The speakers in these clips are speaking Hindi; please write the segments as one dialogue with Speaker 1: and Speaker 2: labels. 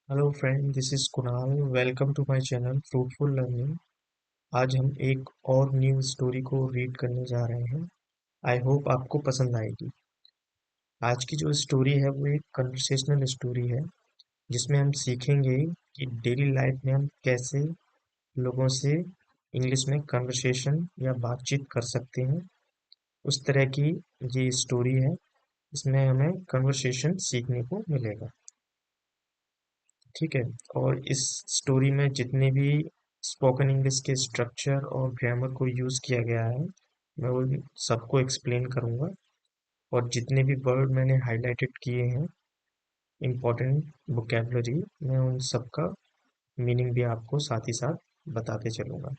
Speaker 1: Hello friend, this is Kunal. Welcome to my channel fruitful learning. आज हम एक और न्यू स्टोरी को रीड करने जा रहे हैं। आई होप आपको पसंद आएगी। आज की जो स्टोरी है वो एक कन्वर्सेशनल स्टोरी है, जिसमें हम सीखेंगे कि डेली लाइफ में हम कैसे लोगों से इंग्लिश में कन्वर्सेशन या बातचीत कर सकते हैं। उस तरह की ये स्टोरी है। इसमें हमें कन्वर्सेशन सीखने को मिलेगा। ठीक है। और इस स्टोरी में जितने भी स्पोकन इंग्लिश के स्ट्रक्चर और ग्रामर को यूज़ किया गया है, मैं उन सबको एक्सप्लेन करूँगा। और जितने भी वर्ड मैंने हाईलाइटेड किए हैं, इम्पोर्टेंट वोकेबलरी, मैं उन सब का मीनिंग भी आपको साथ ही साथ बताते चलूँगा।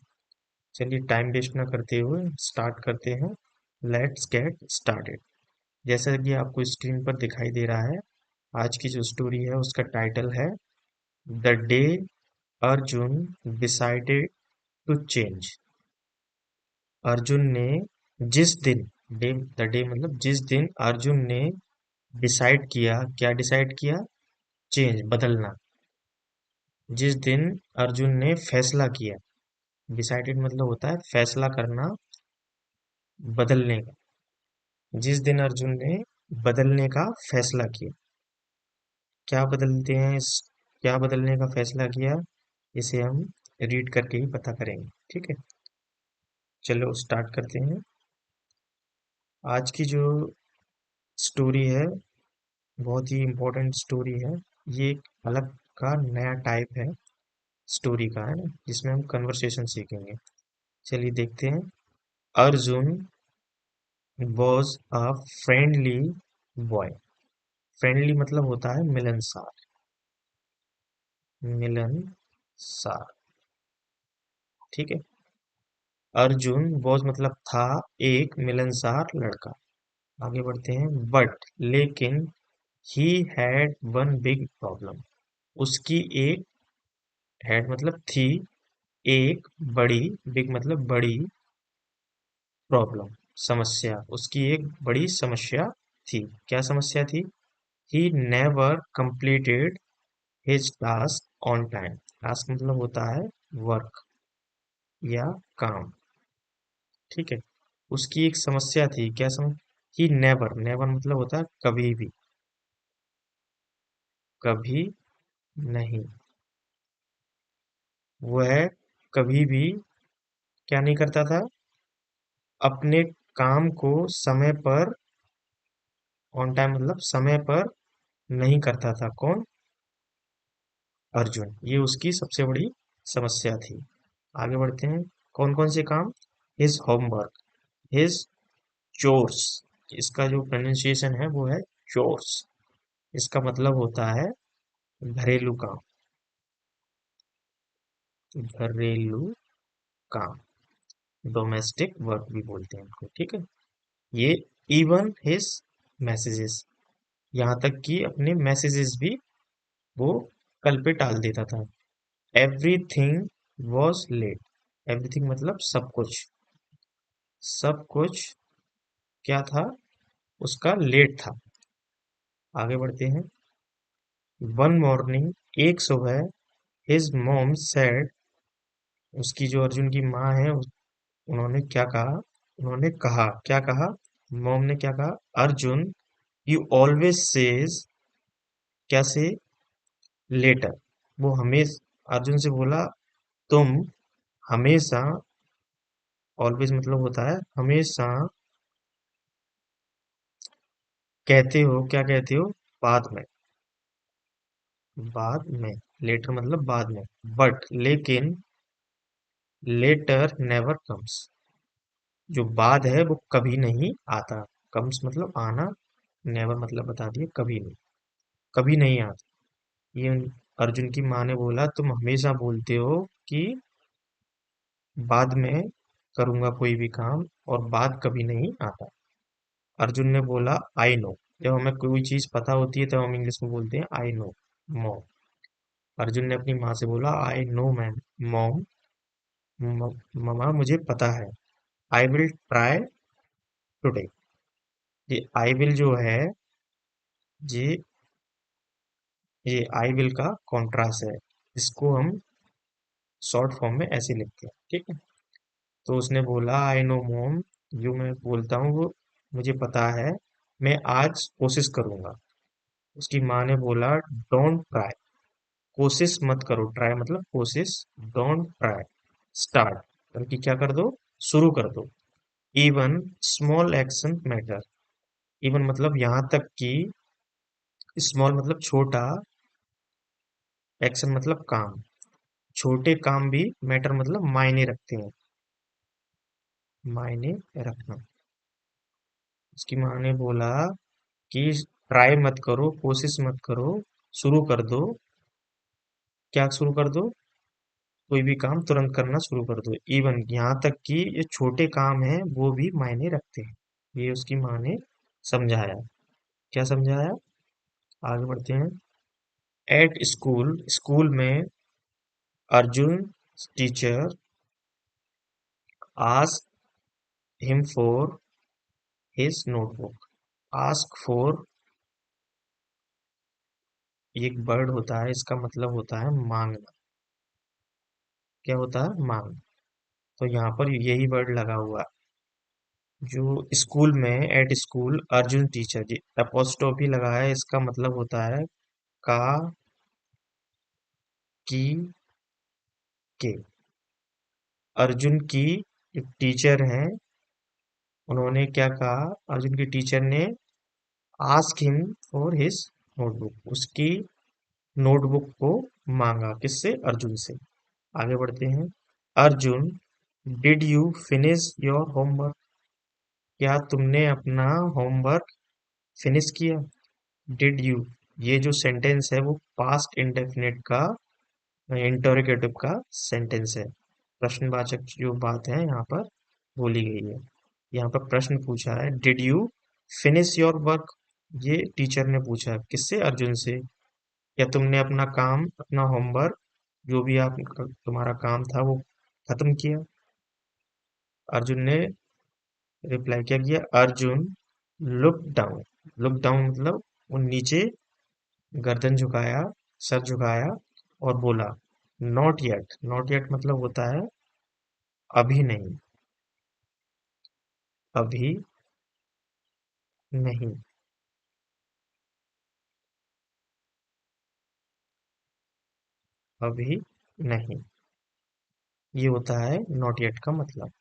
Speaker 1: चलिए टाइम वेस्ट ना करते हुए स्टार्ट करते हैं। Let's get started. जैसा कि आपको स्क्रीन पर दिखाई दे रहा है, आज की जो स्टोरी है उसका टाइटल है the day Arjun decided to change. Arjun ने जिस दिन, डे द डे मतलब जिस दिन अर्जुन ने डिसाइड किया, क्या डिसाइड किया? चेंज, बदलना। जिस दिन अर्जुन ने फैसला किया, डिसाइडेड मतलब होता है फैसला करना, बदलने का। जिस दिन अर्जुन ने बदलने का फैसला किया, क्या बदलते हैं इस क्या बदलने का फैसला किया, इसे हम रीड करके ही पता करेंगे। ठीक है, चलो स्टार्ट करते हैं। आज की जो स्टोरी है बहुत ही इम्पोर्टेंट स्टोरी है। ये एक अलग का नया टाइप है स्टोरी का, है ना, जिसमें हम कन्वर्सेशन सीखेंगे। चलिए देखते हैं। Arjun was a friendly boy. Friendly मतलब होता है मिलनसार। मिलनसार, ठीक है। अर्जुन वॉज मतलब था एक मिलनसार लड़का। आगे बढ़ते हैं। बट लेकिन he had one big problem. उसकी एक, हैड मतलब थी, एक बड़ी, बिग मतलब बड़ी, प्रॉब्लम समस्या, उसकी एक बड़ी समस्या थी। क्या समस्या थी? He never completed his task on time. Task मतलब होता है वर्क या काम। ठीक है, उसकी एक समस्या थी। क्या ही नेवर, नेवर मतलब होता है कभी भी, कभी नहीं। वह कभी भी क्या नहीं करता था? अपने काम को समय पर, ऑन टाइम मतलब समय पर नहीं करता था। कौन? अर्जुन। ये उसकी सबसे बड़ी समस्या थी। आगे बढ़ते हैं। कौन कौन से काम? His homework, his chores. इसका जो प्रोनाउंसिएशन है वो है चोर्स। इसका मतलब होता है घरेलू काम, घरेलू काम, डोमेस्टिक वर्क भी बोलते हैं इनको। ठीक है, ये इवन हिज मैसेजेस, यहाँ तक कि अपने मैसेजेस भी वो कल पे टाल देता था। Everything was late. एवरीथिंग मतलब सब कुछ, सब कुछ क्या था? उसका लेट था। आगे बढ़ते हैं। वन मॉर्निंग, एक सुबह, हिज मॉम सेड, उसकी जो अर्जुन की माँ है उन्होंने क्या कहा? उन्होंने कहा, क्या कहा? मॉम ने क्या कहा? अर्जुन, यू ऑलवेज सेज, क्या से? लेटर। वो हमेशा अर्जुन से बोला, तुम हमेशा, ऑलवेज मतलब होता है हमेशा, कहते हो, क्या कहते हो? बाद में, बाद में। लेटर मतलब बाद में। बट लेकिन लेटर नेवर कम्स, जो बाद है वो कभी नहीं आता। कम्स मतलब आना, नेवर मतलब बता दिए कभी नहीं, कभी नहीं आता। ये अर्जुन की माँ ने बोला, तुम हमेशा बोलते हो कि बाद में करूंगा कोई भी काम, और बाद कभी नहीं आता। अर्जुन ने बोला, आई नो। जब हमें कोई चीज पता होती है तो हम इंग्लिश में बोलते हैं आई नो, मॉम। अर्जुन ने अपनी माँ से बोला, I know ma'am, mom, mama मुझे पता है। I will try today. ये आई विल जो है, ये ये आई विल का कॉन्ट्रास्ट है, इसको हम शॉर्ट फॉर्म में ऐसे लिखते हैं, ठीक है। तो उसने बोला आई नो मॉम, जो मैं बोलता हूँ वो मुझे पता है, मैं आज कोशिश करूंगा। उसकी माँ ने बोला डोंट ट्राई, कोशिश मत करो, ट्राई मतलब कोशिश, डोंट ट्राई, स्टार्ट बल्कि क्या कर दो, शुरू कर दो। Even small action matter, even मतलब यहाँ तक कि, स्मॉल मतलब छोटा, एक्शन मतलब काम, छोटे काम भी मैटर मतलब मायने रखते हैं, मायने रखना। उसकी माँ ने बोला कि ट्राई मत करो, कोशिश मत करो, शुरू कर दो। क्या शुरू कर दो, कोई भी काम तुरंत करना शुरू कर दो, इवन यहाँ तक कि ये छोटे काम हैं वो भी मायने रखते हैं। ये उसकी माँ ने समझाया। क्या समझाया, आगे बढ़ते हैं। एट स्कूल, स्कूल में Arjun teacher ask him for his notebook. Ask for एक वर्ड होता है, इसका मतलब होता है मांगना। क्या होता है, मांग। तो यहाँ पर यही वर्ड लगा हुआ है। जो स्कूल में, एट स्कूल अर्जुन टीचर, जी अपोस्ट्रोफी लगा है, इसका मतलब होता है का, की, के। अर्जुन की एक टीचर हैं, उन्होंने क्या कहा, अर्जुन की टीचर ने ask him for his notebook, उसकी नोटबुक को मांगा, किससे, अर्जुन से। आगे बढ़ते हैं। Arjun did you finish your homework, क्या तुमने अपना होमवर्क फिनिश किया। डिड यू, ये जो सेंटेंस है वो पास्ट इंडेफिनिट का, इंटरोगेटिव का सेंटेंस है। प्रश्नवाचक जो बात है यहाँ पर बोली गई है। यहाँ पर प्रश्न पूछा है, did you finish your work, ये टीचर ने पूछा किससे, अर्जुन से। या तुमने अपना काम, अपना होमवर्क, जो भी आप तुम्हारा काम था वो खत्म किया। अर्जुन ने रिप्लाई क्या किया, Arjun look down, look down मतलब वो नीचे गर्दन झुकाया, सर झुकाया और बोला नॉट येट, नॉट येट मतलब होता है अभी नहीं, अभी नहीं, अभी नहीं, ये होता है नॉट येट का मतलब।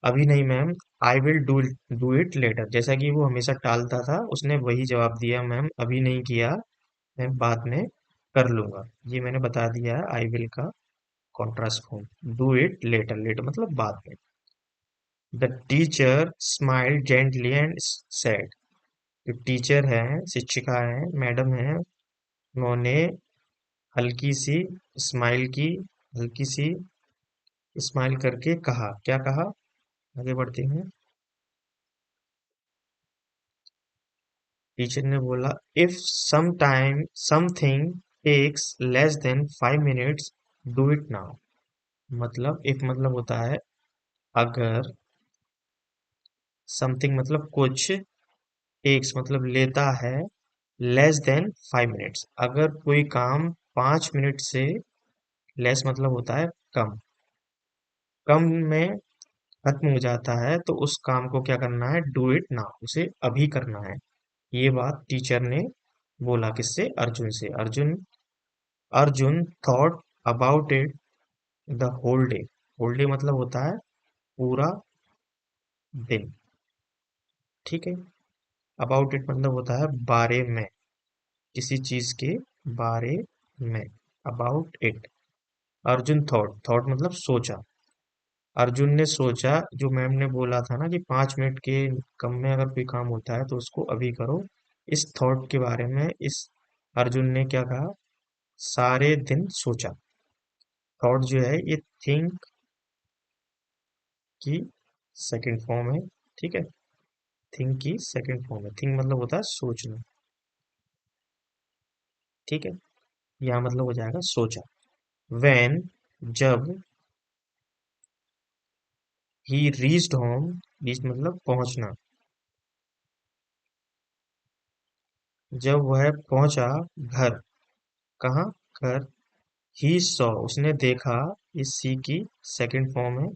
Speaker 1: अभी नहीं ma'am, I will do it letter, जैसा कि वो हमेशा टालता था, उसने वही जवाब दिया, मैम अभी नहीं किया, मैं बाद में कर लूंगा। ये मैंने बता दिया है आई विल का contrast form. Do it later, later मतलब बाद में। The teacher smiled gently and said, जो टीचर है, शिक्षिका है, मैडम है, उन्होंने हल्की सी स्माइल की, हल्की सी स्माइल करके कहा, क्या कहा, आगे बढ़ते हैं। टीचर ने बोला if some time something takes less than 5 minutes, do it now. मतलब इफ मतलब होता है अगर, समथिंग मतलब कुछ, टेक्स मतलब लेता है, लेस देन 5 मिनट्स अगर कोई काम 5 मिनट से, लेस मतलब होता है कम, कम में खत्म हो जाता है, तो उस काम को क्या करना है, डू इट नाउ, उसे अभी करना है। ये बात टीचर ने बोला किससे, अर्जुन से। Arjun, Arjun thought about it the whole day, whole day मतलब होता है पूरा दिन, ठीक है। अबाउट इट मतलब होता है बारे में, किसी चीज के बारे में, about it. Arjun thought, thought मतलब सोचा, अर्जुन ने सोचा, जो मैम ने बोला था ना कि 5 मिनट के कम में अगर कोई काम होता है तो उसको अभी करो, इस थॉट के बारे में, इस अर्जुन ने क्या कहा, सारे दिन सोचा। थॉट जो है ये थिंक की सेकंड फॉर्म है, ठीक है। थिंक की सेकंड फॉर्म है, थिंक मतलब होता है सोचना, ठीक है। यहाँ मतलब हो जाएगा सोचा। वेन, जब, ही रीच्ड होम, रीच मतलब पहुंचना, जब वह पहुंचा घर, कहाँ? घर। ही सॉ, उसने देखा। इस सी की सेकंड फॉर्म है,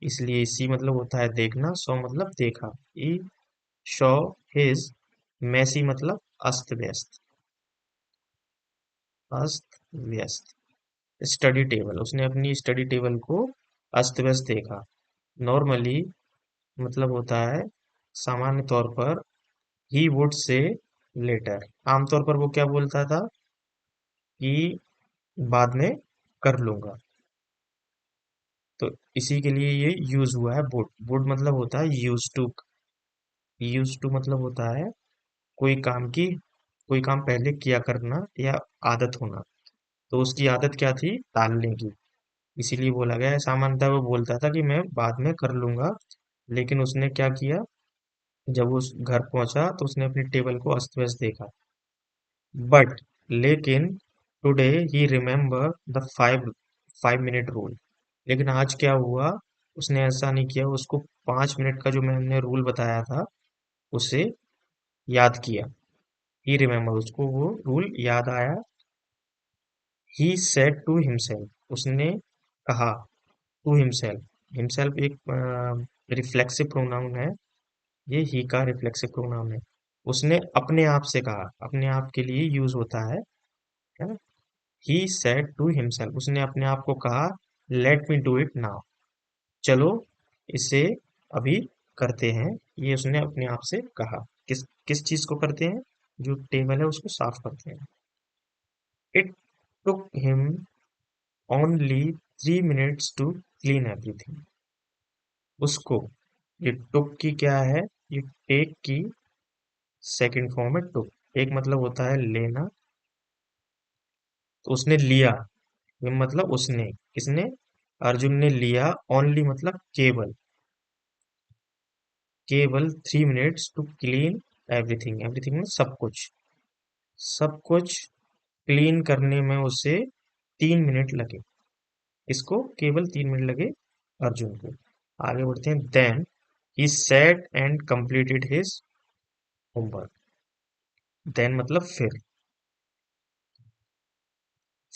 Speaker 1: इसलिए सी मतलब होता है देखना, सॉ मतलब देखा। ही सॉ हिज मैसी मतलब अस्त व्यस्त, अस्त व्यस्त स्टडी टेबल, उसने अपनी स्टडी टेबल को अस्त व्यस्त देखा। नॉर्मली मतलब होता है सामान्य तौर पर। ही वुड से लेटर, आमतौर पर वो क्या बोलता था कि बाद में कर लूंगा। तो इसी के लिए ये यूज हुआ है वुड। वुड मतलब होता है यूज टू। यूज टू मतलब होता है कोई काम पहले किया करना या आदत होना। तो उसकी आदत क्या थी? टालने की। इसीलिए बोला गया है। सामान्यतः वो बोलता था कि मैं बाद में कर लूंगा, लेकिन उसने क्या किया? जब वो उस घर पहुंचा तो उसने अपनी टेबल को अस्त व्यस्त देखा। बट लेकिन today he remember the 5 minute rule. लेकिन आज क्या हुआ? उसने ऐसा नहीं किया, उसको 5 मिनट का जो मैंने रूल बताया था उसे याद किया। ही रिमेम्बर, उसको वो रूल याद आया। ही सेड टू हिमसेल्फ, उसने कहा। टू हिमसेल्फ, हिमसेल्फ एक रिफ्लेक्सिव प्रोनाउन है। ये ही का रिफ्लेक्सिव प्रोनाउन है। उसने अपने आप से कहा, अपने आप के लिए यूज होता है ना? ही सेड टू हिमसेल्फ, उसने अपने आप को कहा, let me do it now, चलो इसे अभी करते हैं। ये उसने अपने आप से कहा। किस किस चीज को करते हैं? जो टेबल है उसको साफ करते हैं। It took him only 3 minutes to clean everything. उसको, ये टुक की क्या है? ये टेक की सेकंड फॉर्म है टुक। टेक मतलब होता है लेना, तो उसने लिया। ये मतलब उसने, किसने? अर्जुन ने लिया। ओनली मतलब केवल, केवल 3 minutes to clean everything. Everything में सब कुछ, सब कुछ क्लीन करने में उसे 3 मिनट लगे। इसको केवल 3 मिनट लगे अर्जुन को। आगे बढ़ते हैं। Then he sat and completed his homework. Then मतलब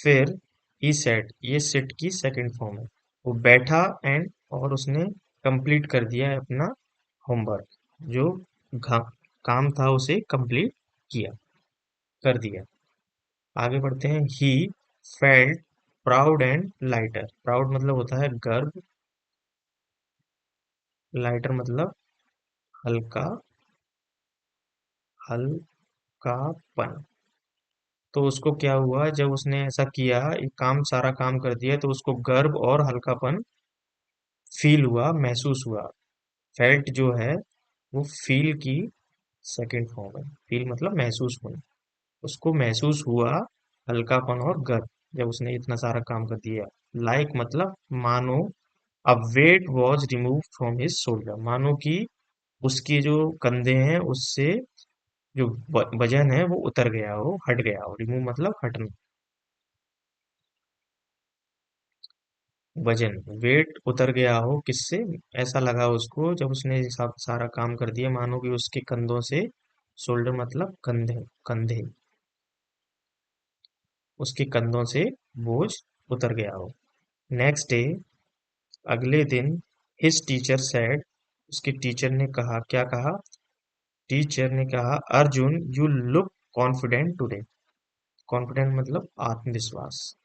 Speaker 1: फिर ही सेट, ये सेट की सेकंड फॉर्म है। वो बैठा एंड, और उसने कंप्लीट कर दिया है अपना होमवर्क। जो घा- काम था उसे कंप्लीट किया, कर दिया। आगे बढ़ते हैं। He felt proud and lighter. Proud मतलब होता है गर्व, लाइटर मतलब हल्का, हल्कापन। तो उसको क्या हुआ? जब उसने ऐसा किया, ये काम सारा काम कर दिया, तो उसको गर्व और हल्कापन फील हुआ, महसूस हुआ। फेल्ट जो है वो फील की सेकंड फॉर्म है। फील मतलब महसूस होना। उसको महसूस हुआ हल्कापन और गर्व जब उसने इतना सारा काम कर दिया। लाइक मतलब मानो a weight was remove from his shoulder, मानो कि उसके जो कंधे हैं उससे जो वजन है वो उतर गया हो, हट गया हो। रिमूव मतलब हटना। वजन, वेट उतर गया हो किससे? ऐसा लगा उसको जब उसने ये सब सारा काम कर दिया, मानो कि उसके कंधों से, शोल्डर मतलब कंधे, कंधे, उसके कंधों से बोझ उतर गया हो। नेक्स्ट डे, अगले दिन, हिज टीचर सेड, उसके टीचर ने कहा। क्या कहा? टीचर ने कहा, Arjun you look confident today. Confident मतलब आत्मविश्वास।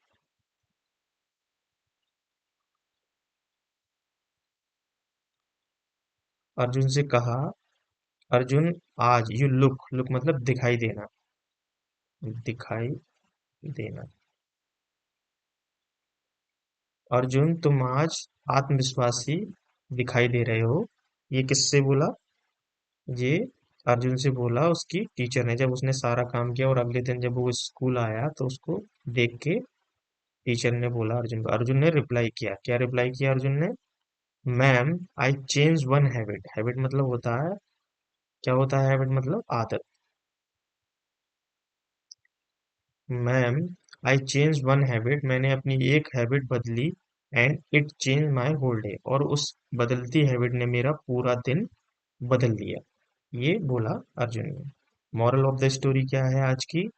Speaker 1: अर्जुन से कहा, अर्जुन आज, यू लुक, लुक मतलब दिखाई देना, दिखाई देना। अर्जुन तुम आज आत्मविश्वासी दिखाई दे रहे हो। ये किससे बोला? ये अर्जुन से बोला उसकी टीचर ने, जब उसने सारा काम किया और अगले दिन जब वो स्कूल आया तो उसको देख के टीचर ने बोला अर्जुन को। अर्जुन ने रिप्लाई किया। क्या रिप्लाई किया अर्जुन ने? Ma'am I change one habit. Habit मतलब होता है, क्या होता है हैबिट मतलब? आदत। Ma'am I change one habit, मैंने अपनी एक हैबिट बदली। And it change my whole day, और उस बदलती हैबिट ने मेरा पूरा दिन बदल दिया। ये बोला अर्जुन ने। मॉरल ऑफ द स्टोरी क्या है आज की?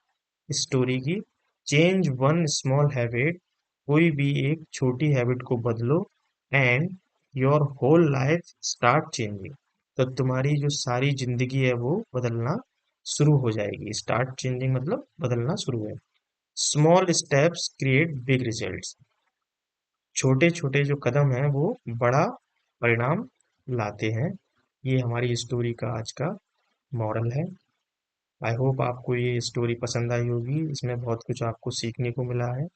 Speaker 1: स्टोरी की, चेंज वन स्मॉल हैबिट, कोई भी एक छोटी हैबिट को बदलो, and your whole life start changing, तो तुम्हारी जो सारी जिंदगी है वो बदलना शुरू हो जाएगी। स्टार्ट चेंजिंग मतलब बदलना शुरू है। Small steps create big results, छोटे छोटे जो कदम हैं वो बड़ा परिणाम लाते हैं। ये हमारी स्टोरी का आज का मॉरल है। आई होप आपको ये स्टोरी पसंद आई होगी, इसमें बहुत कुछ आपको सीखने को मिला है।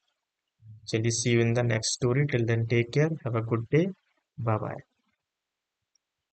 Speaker 1: चलिए, see you in the next story, till then take care, have a good day, bye bye.